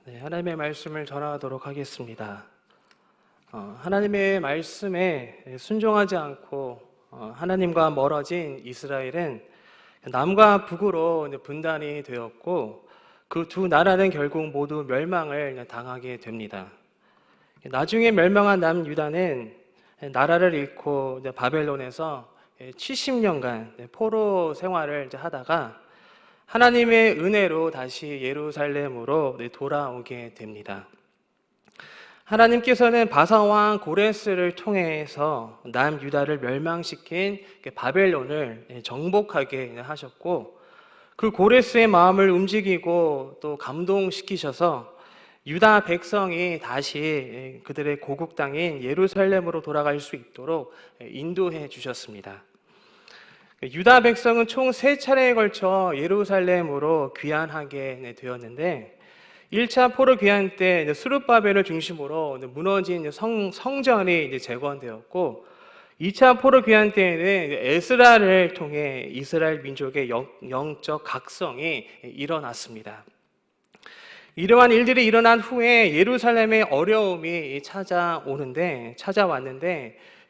하나님의 말씀을 전하도록 하겠습니다. 하나님의 말씀에 순종하지 않고 하나님과 멀어진 이스라엘은 남과 북으로 분단이 되었고 그 두 나라는 결국 모두 멸망을 당하게 됩니다. 나중에 멸망한 남유다는 나라를 잃고 바벨론에서 70년간 포로 생활을 하다가 하나님의 은혜로 다시 예루살렘으로 돌아오게 됩니다. 하나님께서는 바사왕 고레스를 통해서 남유다를 멸망시킨 바벨론을 정복하게 하셨고, 그 고레스의 마음을 움직이고 또 감동시키셔서 유다 백성이 다시 그들의 고국 땅인 예루살렘으로 돌아갈 수 있도록 인도해 주셨습니다. 유다 백성은 총 3차례에 걸쳐 예루살렘으로 귀환하게 되었는데, 1차 포로 귀환 때 스룹바벨을 중심으로 무너진 성전이 재건되었고, 2차 포로 귀환 때에는 에스라를 통해 이스라엘 민족의 영적 각성이 일어났습니다. 이러한 일들이 일어난 후에 예루살렘의 어려움이 찾아왔는데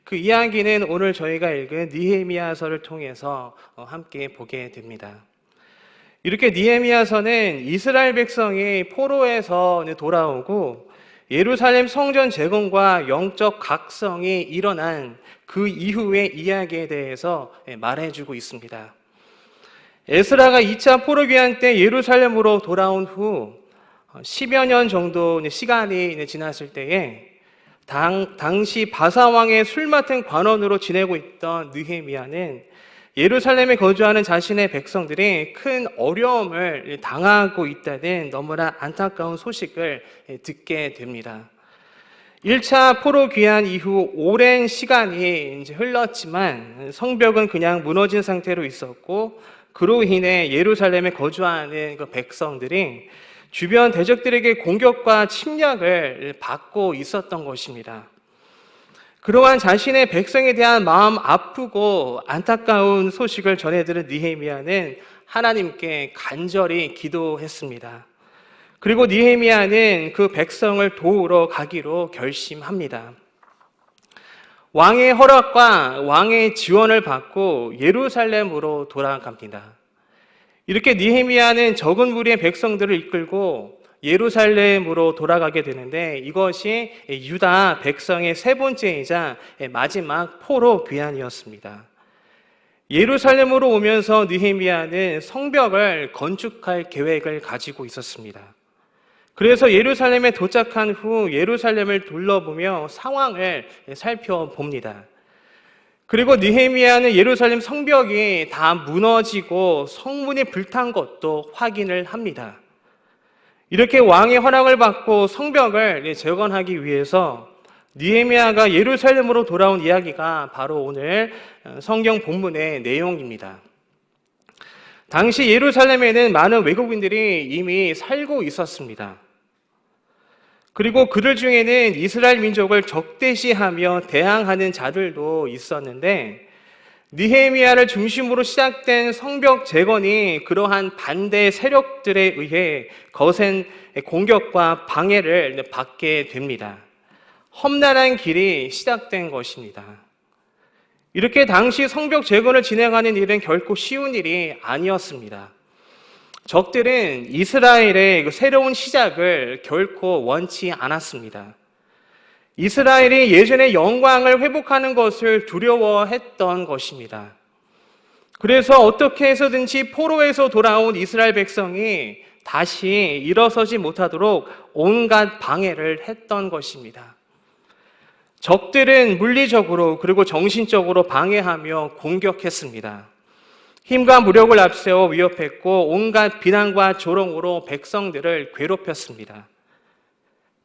그 이야기는 오늘 저희가 읽은 느헤미야서를 통해서 함께 보게 됩니다. 이렇게 느헤미야서는 이스라엘 백성이 포로에서 돌아오고 예루살렘 성전 재건과 영적 각성이 일어난 그 이후의 이야기에 대해서 말해주고 있습니다. 에스라가 2차 포로 귀환 때 예루살렘으로 돌아온 후 10여 년 정도 시간이 지났을 때에 당시 바사왕의 술 맡은 관원으로 지내고 있던 느헤미야는 예루살렘에 거주하는 자신의 백성들이 큰 어려움을 당하고 있다는 너무나 안타까운 소식을 듣게 됩니다. 1차 포로 귀환 이후 오랜 시간이 흘렀지만 성벽은 그냥 무너진 상태로 있었고, 그로 인해 예루살렘에 거주하는 그 백성들이 주변 대적들에게 공격과 침략을 받고 있었던 것입니다. 그러한 자신의 백성에 대한 마음 아프고 안타까운 소식을 전해들은 느헤미야는 하나님께 간절히 기도했습니다. 그리고 느헤미야는 그 백성을 도우러 가기로 결심합니다. 왕의 허락과 왕의 지원을 받고 예루살렘으로 돌아갑니다. 이렇게 느헤미야는 적은 무리의 백성들을 이끌고 예루살렘으로 돌아가게 되는데, 이것이 유다 백성의 3번째이자 마지막 포로 귀환이었습니다. 예루살렘으로 오면서 느헤미야는 성벽을 건축할 계획을 가지고 있었습니다. 그래서 예루살렘에 도착한 후 예루살렘을 둘러보며 상황을 살펴봅니다. 그리고 느헤미야는 예루살렘 성벽이 다 무너지고 성문이 불탄 것도 확인을 합니다. 이렇게 왕의 허락을 받고 성벽을 재건하기 위해서 느헤미야가 예루살렘으로 돌아온 이야기가 바로 오늘 성경 본문의 내용입니다. 당시 예루살렘에는 많은 외국인들이 이미 살고 있었습니다. 그리고 그들 중에는 이스라엘 민족을 적대시하며 대항하는 자들도 있었는데, 느헤미야를 중심으로 시작된 성벽 재건이 그러한 반대 세력들에 의해 거센 공격과 방해를 받게 됩니다. 험난한 길이 시작된 것입니다. 이렇게 당시 성벽 재건을 진행하는 일은 결코 쉬운 일이 아니었습니다. 적들은 이스라엘의 새로운 시작을 결코 원치 않았습니다. 이스라엘이 예전의 영광을 회복하는 것을 두려워했던 것입니다. 그래서 어떻게 해서든지 포로에서 돌아온 이스라엘 백성이 다시 일어서지 못하도록 온갖 방해를 했던 것입니다. 적들은 물리적으로 그리고 정신적으로 방해하며 공격했습니다. 힘과 무력을 앞세워 위협했고 온갖 비난과 조롱으로 백성들을 괴롭혔습니다.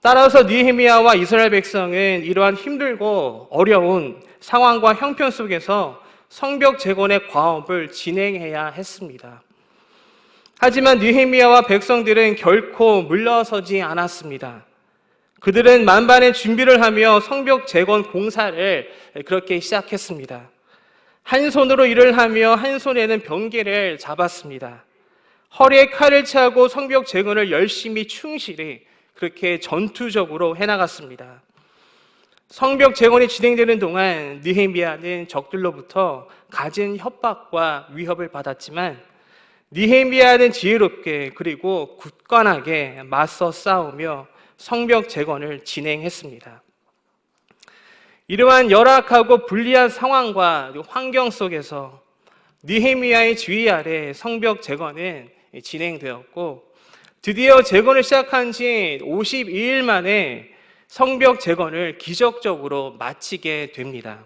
따라서 느헤미야와 이스라엘 백성은 이러한 힘들고 어려운 상황과 형편 속에서 성벽 재건의 과업을 진행해야 했습니다. 하지만 느헤미야와 백성들은 결코 물러서지 않았습니다. 그들은 만반의 준비를 하며 성벽 재건 공사를 그렇게 시작했습니다. 한 손으로 일을 하며 한 손에는 병기를 잡았습니다. 허리에 칼을 차고 성벽 재건을 열심히 충실히 그렇게 전투적으로 해나갔습니다. 성벽 재건이 진행되는 동안 느헤미야는 적들로부터 갖은 협박과 위협을 받았지만 느헤미야는 지혜롭게 그리고 굳건하게 맞서 싸우며 성벽 재건을 진행했습니다. 이러한 열악하고 불리한 상황과 환경 속에서 느헤미야의 지휘 아래 성벽 재건은 진행되었고 드디어 재건을 시작한 지 52일 만에 성벽 재건을 기적적으로 마치게 됩니다.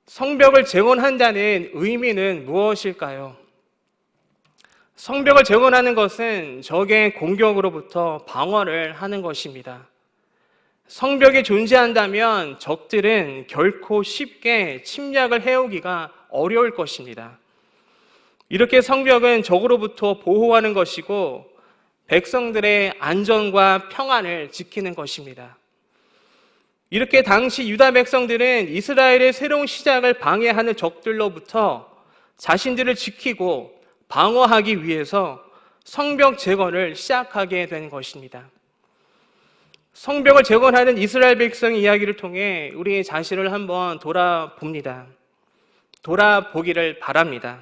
성벽을 재건한다는 의미는 무엇일까요? 성벽을 재건하는 것은 적의 공격으로부터 방어를 하는 것입니다. 성벽이 존재한다면 적들은 결코 쉽게 침략을 해오기가 어려울 것입니다. 이렇게 성벽은 적으로부터 보호하는 것이고 백성들의 안전과 평안을 지키는 것입니다. 이렇게 당시 유다 백성들은 이스라엘의 새로운 시작을 방해하는 적들로부터 자신들을 지키고 방어하기 위해서 성벽 재건을 시작하게 된 것입니다. 성벽을 재건하는 이스라엘 백성의 이야기를 통해 우리 자신을 한번 돌아봅니다. 돌아보기를 바랍니다.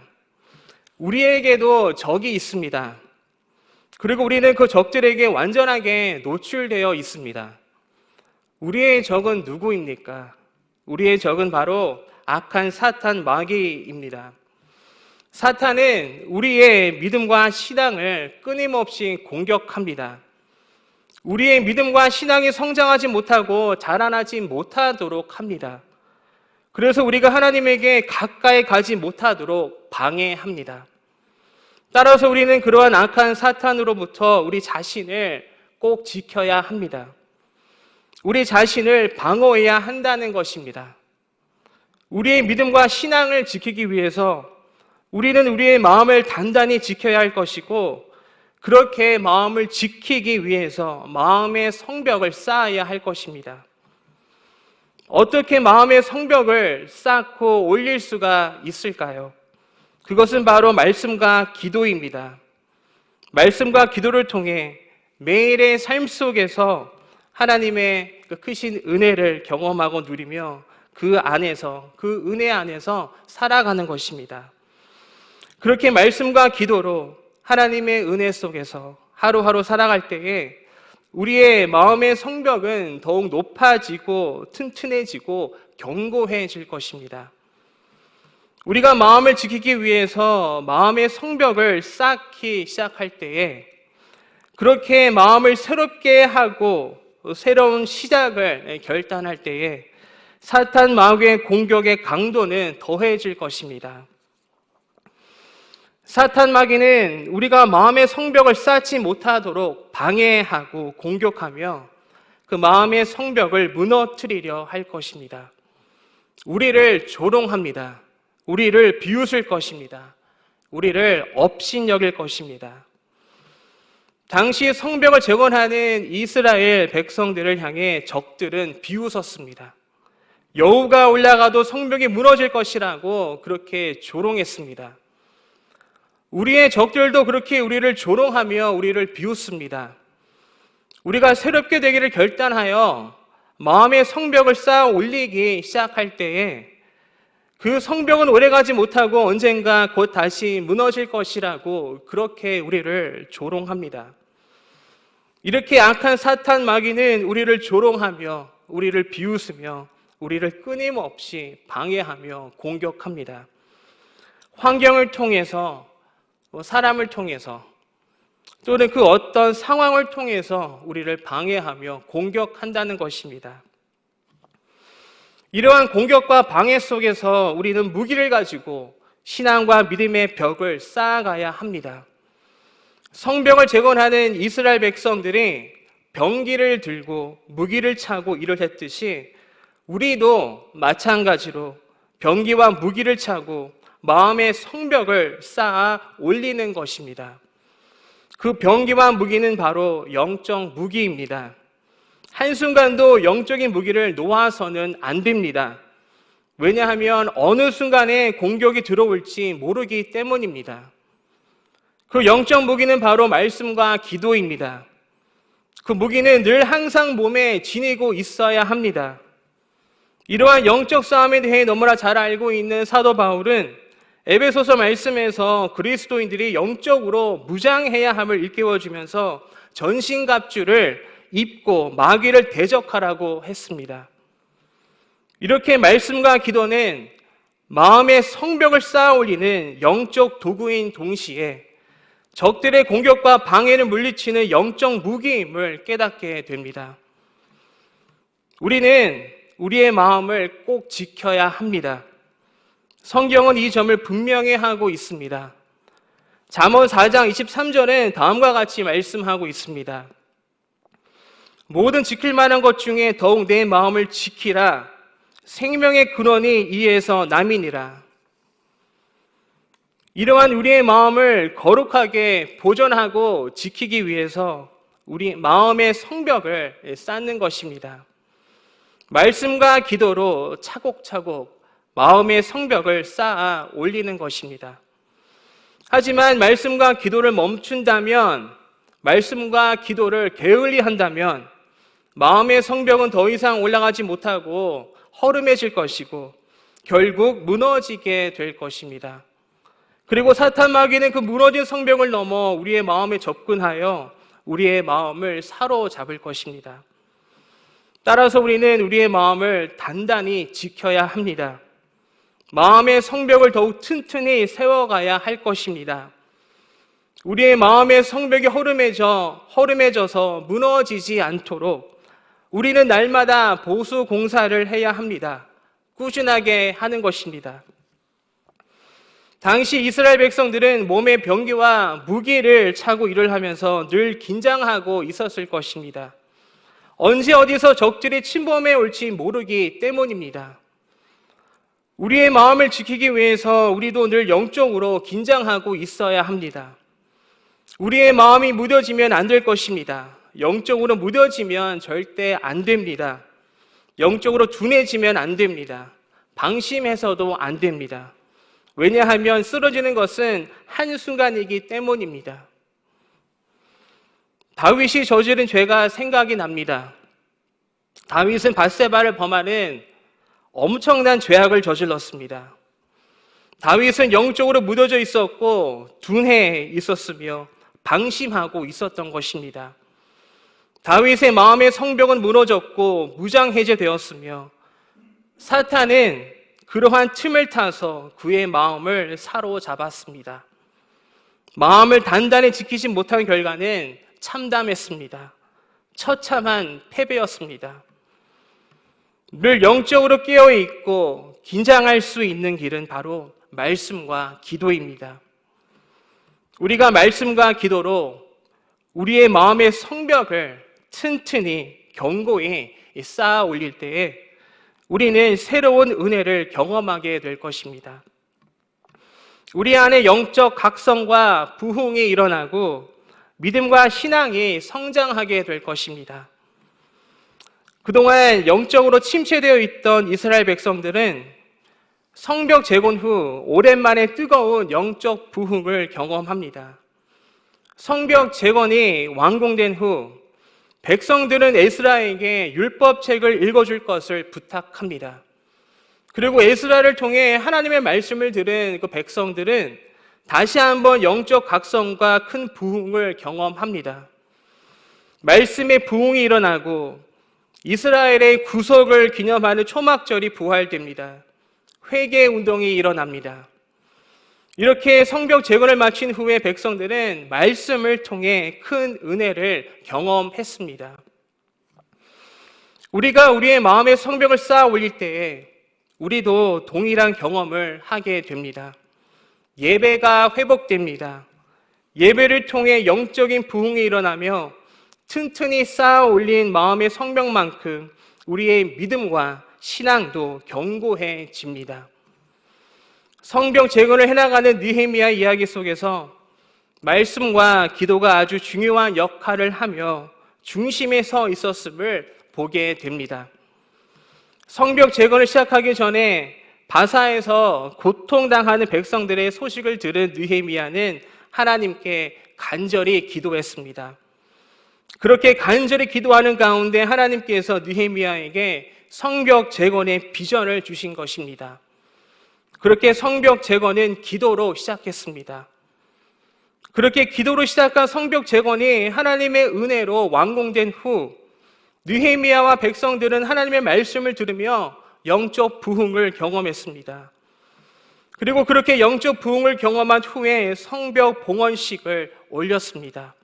우리에게도 적이 있습니다. 그리고 우리는 그 적들에게 완전하게 노출되어 있습니다. 우리의 적은 누구입니까? 우리의 적은 바로 악한 사탄 마귀입니다. 사탄은 우리의 믿음과 신앙을 끊임없이 공격합니다. 우리의 믿음과 신앙이 성장하지 못하고 자라나지 못하도록 합니다. 그래서 우리가 하나님에게 가까이 가지 못하도록 방해합니다. 따라서 우리는 그러한 악한 사탄으로부터 우리 자신을 꼭 지켜야 합니다. 우리 자신을 방어해야 한다는 것입니다. 우리의 믿음과 신앙을 지키기 위해서 우리는 우리의 마음을 단단히 지켜야 할 것이고 그렇게 마음을 지키기 위해서 마음의 성벽을 쌓아야 할 것입니다. 어떻게 마음의 성벽을 쌓고 올릴 수가 있을까요? 그것은 바로 말씀과 기도입니다. 말씀과 기도를 통해 매일의 삶 속에서 하나님의 그 크신 은혜를 경험하고 누리며 그 안에서, 그 은혜 안에서 살아가는 것입니다. 그렇게 말씀과 기도로 하나님의 은혜 속에서 하루하루 살아갈 때에 우리의 마음의 성벽은 더욱 높아지고 튼튼해지고 견고해질 것입니다. 우리가 마음을 지키기 위해서 마음의 성벽을 쌓기 시작할 때에 그렇게 마음을 새롭게 하고 새로운 시작을 결단할 때에 사탄 마귀의 공격의 강도는 더해질 것입니다. 사탄 마귀는 우리가 마음의 성벽을 쌓지 못하도록 방해하고 공격하며 그 마음의 성벽을 무너뜨리려 할 것입니다. 우리를 조롱합니다. 우리를 비웃을 것입니다. 우리를 업신여길 것입니다. 당시 성벽을 재건하는 이스라엘 백성들을 향해 적들은 비웃었습니다. 여우가 올라가도 성벽이 무너질 것이라고 그렇게 조롱했습니다. 우리의 적들도 그렇게 우리를 조롱하며 우리를 비웃습니다. 우리가 새롭게 되기를 결단하여 마음의 성벽을 쌓아 올리기 시작할 때에 그 성벽은 오래가지 못하고 언젠가 곧 다시 무너질 것이라고 그렇게 우리를 조롱합니다. 이렇게 악한 사탄 마귀는 우리를 조롱하며 우리를 비웃으며 우리를 끊임없이 방해하며 공격합니다. 환경을 통해서 사람을 통해서 또는 그 어떤 상황을 통해서 우리를 방해하며 공격한다는 것입니다. 이러한 공격과 방해 속에서 우리는 무기를 가지고 신앙과 믿음의 벽을 쌓아가야 합니다. 성벽을 재건하는 이스라엘 백성들이 병기를 들고 무기를 차고 일을 했듯이 우리도 마찬가지로 병기와 무기를 차고 마음의 성벽을 쌓아 올리는 것입니다. 그 병기와 무기는 바로 영적 무기입니다. 한순간도 영적인 무기를 놓아서는 안 됩니다. 왜냐하면 어느 순간에 공격이 들어올지 모르기 때문입니다. 그 영적 무기는 바로 말씀과 기도입니다. 그 무기는 늘 항상 몸에 지니고 있어야 합니다. 이러한 영적 싸움에 대해 너무나 잘 알고 있는 사도 바울은 에베소서 말씀에서 그리스도인들이 영적으로 무장해야 함을 일깨워주면서 전신갑주를 입고 마귀를 대적하라고 했습니다. 이렇게 말씀과 기도는 마음의 성벽을 쌓아 올리는 영적 도구인 동시에 적들의 공격과 방해를 물리치는 영적 무기임을 깨닫게 됩니다. 우리는 우리의 마음을 꼭 지켜야 합니다. 성경은 이 점을 분명히 하고 있습니다. 잠언 4장 23절은 다음과 같이 말씀하고 있습니다. 모든 지킬 만한 것 중에 더욱 내 마음을 지키라. 생명의 근원이 이에서 남이니라. 이러한 우리의 마음을 거룩하게 보존하고 지키기 위해서 우리 마음의 성벽을 쌓는 것입니다. 말씀과 기도로 차곡차곡 마음의 성벽을 쌓아 올리는 것입니다. 하지만 말씀과 기도를 멈춘다면, 말씀과 기도를 게을리 한다면 마음의 성벽은 더 이상 올라가지 못하고 허름해질 것이고 결국 무너지게 될 것입니다. 그리고 사탄 마귀는 그 무너진 성벽을 넘어 우리의 마음에 접근하여 우리의 마음을 사로잡을 것입니다. 따라서 우리는 우리의 마음을 단단히 지켜야 합니다. 마음의 성벽을 더욱 튼튼히 세워가야 할 것입니다. 우리의 마음의 성벽이 허름해져서 무너지지 않도록 우리는 날마다 보수 공사를 해야 합니다. 꾸준하게 하는 것입니다. 당시 이스라엘 백성들은 몸에 병기와 무기를 차고 일을 하면서 늘 긴장하고 있었을 것입니다. 언제 어디서 적들이 침범해 올지 모르기 때문입니다. 우리의 마음을 지키기 위해서 우리도 늘 영적으로 긴장하고 있어야 합니다. 우리의 마음이 무뎌지면 안 될 것입니다. 영적으로 무뎌지면 절대 안 됩니다. 영적으로 둔해지면 안 됩니다. 방심해서도 안 됩니다. 왜냐하면 쓰러지는 것은 한순간이기 때문입니다. 다윗이 저지른 죄가 생각이 납니다. 다윗은 밧세바를 범하는 엄청난 죄악을 저질렀습니다. 다윗은 영적으로 무뎌져 있었고 둔해 있었으며 방심하고 있었던 것입니다. 다윗의 마음의 성벽은 무너졌고 무장해제되었으며 사탄은 그러한 틈을 타서 그의 마음을 사로잡았습니다. 마음을 단단히 지키지 못한 결과는 참담했습니다. 처참한 패배였습니다. 늘 영적으로 깨어있고 긴장할 수 있는 길은 바로 말씀과 기도입니다. 우리가 말씀과 기도로 우리의 마음의 성벽을 튼튼히 견고히 쌓아 올릴 때에 우리는 새로운 은혜를 경험하게 될 것입니다. 우리 안에 영적 각성과 부흥이 일어나고 믿음과 신앙이 성장하게 될 것입니다. 그동안 영적으로 침체되어 있던 이스라엘 백성들은 성벽 재건 후 오랜만에 뜨거운 영적 부흥을 경험합니다. 성벽 재건이 완공된 후 백성들은 에스라에게 율법책을 읽어줄 것을 부탁합니다. 그리고 에스라를 통해 하나님의 말씀을 들은 그 백성들은 다시 한번 영적 각성과 큰 부흥을 경험합니다. 말씀의 부흥이 일어나고 이스라엘의 구속을 기념하는 초막절이 부활됩니다. 회개 운동이 일어납니다. 이렇게 성벽 재건을 마친 후에 백성들은 말씀을 통해 큰 은혜를 경험했습니다. 우리가 우리의 마음의 성벽을 쌓아 올릴 때에 우리도 동일한 경험을 하게 됩니다. 예배가 회복됩니다. 예배를 통해 영적인 부흥이 일어나며 튼튼히 쌓아 올린 마음의 성벽만큼 우리의 믿음과 신앙도 견고해집니다. 성벽 재건을 해나가는 느헤미야 이야기 속에서 말씀과 기도가 아주 중요한 역할을 하며 중심에 서 있었음을 보게 됩니다. 성벽 재건을 시작하기 전에 바사에서 고통당하는 백성들의 소식을 들은 느헤미야는 하나님께 간절히 기도했습니다. 그렇게 간절히 기도하는 가운데 하나님께서 느헤미야에게 성벽 재건의 비전을 주신 것입니다. 그렇게 성벽 재건은 기도로 시작했습니다. 그렇게 기도로 시작한 성벽 재건이 하나님의 은혜로 완공된 후 느헤미야와 백성들은 하나님의 말씀을 들으며 영적 부흥을 경험했습니다. 그리고 그렇게 영적 부흥을 경험한 후에 성벽 봉헌식을 올렸습니다.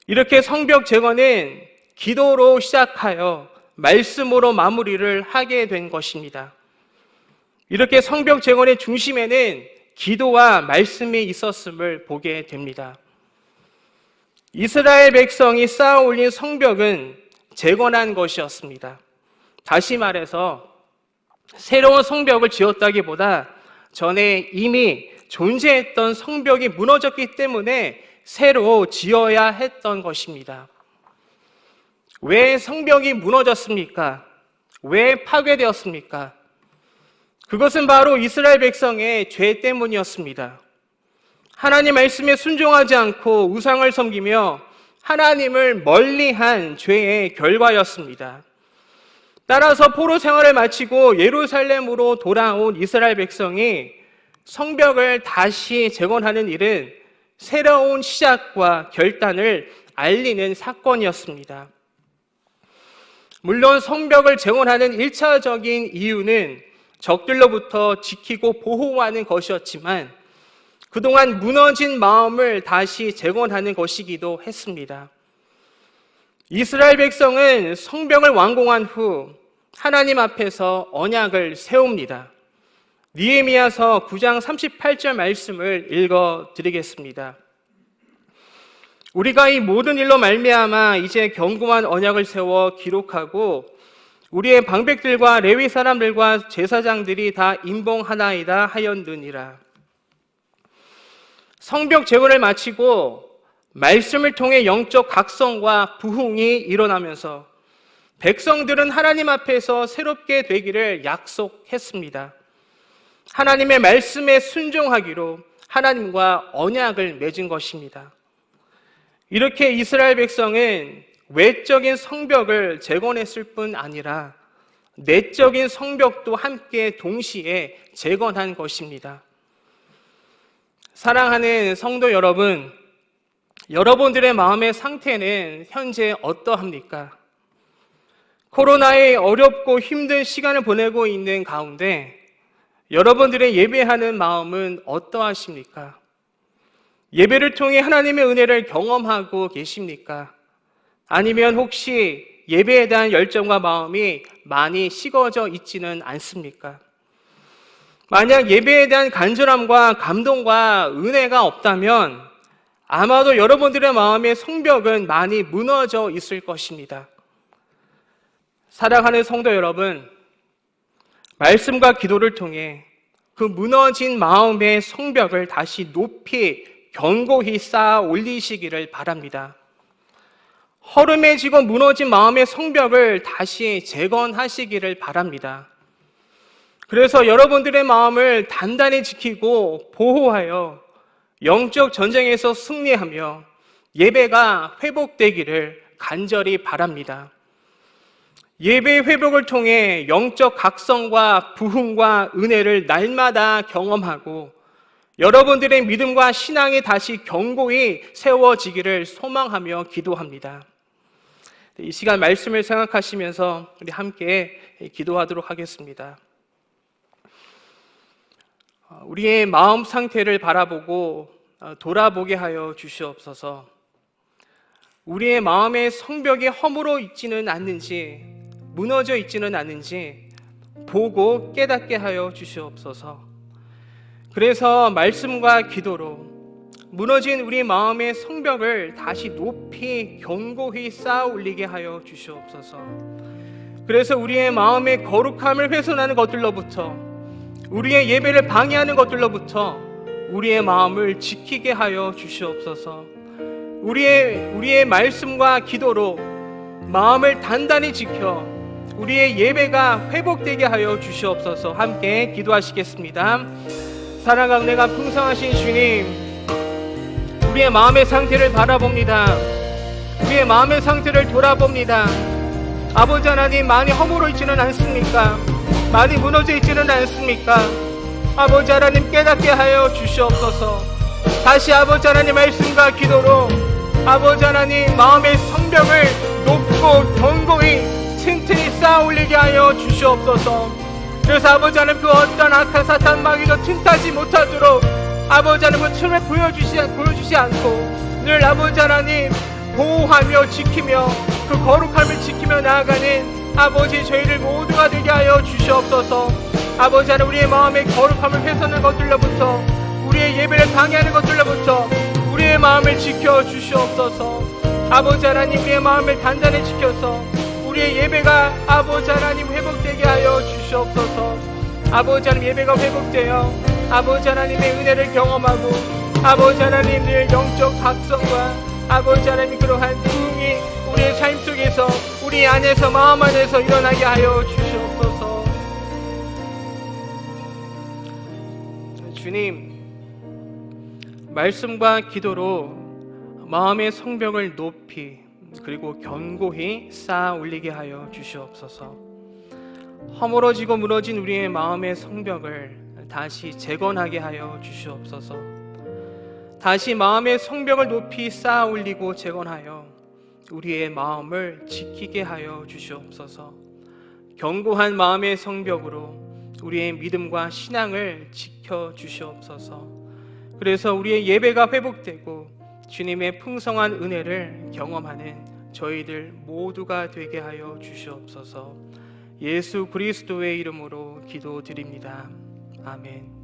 이렇게 성벽 재건은 기도로 시작하여 말씀으로 마무리를 하게 된 것입니다. 이렇게 성벽 재건의 중심에는 기도와 말씀이 있었음을 보게 됩니다. 이스라엘 백성이 쌓아 올린 성벽은 재건한 것이었습니다. 다시 말해서 새로운 성벽을 지었다기보다 전에 이미 존재했던 성벽이 무너졌기 때문에 새로 지어야 했던 것입니다. 왜 성벽이 무너졌습니까? 왜 파괴되었습니까? 그것은 바로 이스라엘 백성의 죄 때문이었습니다. 하나님 말씀에 순종하지 않고 우상을 섬기며 하나님을 멀리한 죄의 결과였습니다. 따라서 포로 생활을 마치고 예루살렘으로 돌아온 이스라엘 백성이 성벽을 다시 재건하는 일은 새로운 시작과 결단을 알리는 사건이었습니다. 물론 성벽을 재건하는 1차적인 이유는 적들로부터 지키고 보호하는 것이었지만 그동안 무너진 마음을 다시 재건하는 것이기도 했습니다. 이스라엘 백성은 성벽을 완공한 후 하나님 앞에서 언약을 세웁니다. 느헤미야서 9장 38절 말씀을 읽어드리겠습니다. 우리가 이 모든 일로 말미암아 이제 견고한 언약을 세워 기록하고 우리의 방백들과 레위 사람들과 제사장들이 다 임봉하나이다 하였느니라. 성벽 재건을 마치고 말씀을 통해 영적 각성과 부흥이 일어나면서 백성들은 하나님 앞에서 새롭게 되기를 약속했습니다. 하나님의 말씀에 순종하기로 하나님과 언약을 맺은 것입니다. 이렇게 이스라엘 백성은 외적인 성벽을 재건했을 뿐 아니라 내적인 성벽도 함께 동시에 재건한 것입니다. 사랑하는 성도 여러분, 여러분들의 마음의 상태는 현재 어떠합니까? 코로나의 어렵고 힘든 시간을 보내고 있는 가운데 여러분들의 예배하는 마음은 어떠하십니까? 예배를 통해 하나님의 은혜를 경험하고 계십니까? 아니면 혹시 예배에 대한 열정과 마음이 많이 식어져 있지는 않습니까? 만약 예배에 대한 간절함과 감동과 은혜가 없다면 아마도 여러분들의 마음의 성벽은 많이 무너져 있을 것입니다. 사랑하는 성도 여러분, 말씀과 기도를 통해 그 무너진 마음의 성벽을 다시 높이 견고히 쌓아 올리시기를 바랍니다. 허름해지고 무너진 마음의 성벽을 다시 재건하시기를 바랍니다. 그래서 여러분들의 마음을 단단히 지키고 보호하여 영적 전쟁에서 승리하며 예배가 회복되기를 간절히 바랍니다. 예배의 회복을 통해 영적 각성과 부흥과 은혜를 날마다 경험하고 여러분들의 믿음과 신앙이 다시 견고히 세워지기를 소망하며 기도합니다. 이 시간 말씀을 생각하시면서 우리 함께 기도하도록 하겠습니다. 우리의 마음 상태를 바라보고 돌아보게 하여 주시옵소서. 우리의 마음의 성벽이 허물어 있지는 않는지, 무너져 있지는 않는지 보고 깨닫게 하여 주시옵소서. 그래서 말씀과 기도로 무너진 우리 마음의 성벽을 다시 높이 견고히 쌓아 올리게 하여 주시옵소서. 그래서 우리의 마음의 거룩함을 훼손하는 것들로부터, 우리의 예배를 방해하는 것들로부터 우리의 마음을 지키게 하여 주시옵소서. 우리의 말씀과 기도로 마음을 단단히 지켜 우리의 예배가 회복되게 하여 주시옵소서. 함께 기도하시겠습니다. 사랑하고 내가 풍성하신 주님, 우리의 마음의 상태를 바라봅니다. 우리의 마음의 상태를 돌아봅니다. 아버지 하나님, 많이 허물어 있지는 않습니까? 많이 무너져 있지는 않습니까? 아버지 하나님, 깨닫게 하여 주시옵소서. 다시 아버지 하나님 말씀과 기도로 아버지 하나님 마음의 성벽을 높고 견고히 튼튼히 쌓아 올리게 하여 주시옵소서. 그래서 아버지 하나님, 그 어떤 악한 사탄 마귀도 틈타지 못하도록 아버지 하나님 그 틈을 보여주시 않고 늘 아버지 하나님 보호하며 지키며 그 거룩함을 지키며 나아가는 아버지 저희를 모두가 되게 하여 주시옵소서. 아버지 하나님, 우리의 마음의 거룩함을 훼손하는 것들로부터, 우리의 예배를 방해하는 것들로부터 우리의 마음을 지켜 주시옵소서. 아버지 하나님, 우리의 마음을 단단히 지켜서 우리의 예배가 아버지 하나님 회복되게 하여 주시옵소서. 아버지 하나님, 예배가 회복되어 아버지 하나님의 은혜를 경험하고 아버지 하나님 늘 영적 각성과 아버지 하나님 그러한 부흥이 우리의 삶 속에서 우리 안에서 마음 안에서 일어나게 하여 주시옵소서. 주님, 말씀과 기도로 마음의 성벽을 높이 그리고 견고히 쌓아 올리게 하여 주시옵소서. 허물어지고 무너진 우리의 마음의 성벽을 다시 재건하게 하여 주시옵소서. 다시 마음의 성벽을 높이 쌓아 올리고 재건하여 우리의 마음을 지키게 하여 주시옵소서. 견고한 마음의 성벽으로 우리의 믿음과 신앙을 지켜 주시옵소서. 그래서 우리의 예배가 회복되고 주님의 풍성한 은혜를 경험하는 저희들 모두가 되게 하여 주시옵소서. 예수 그리스도의 이름으로 기도드립니다. 아멘.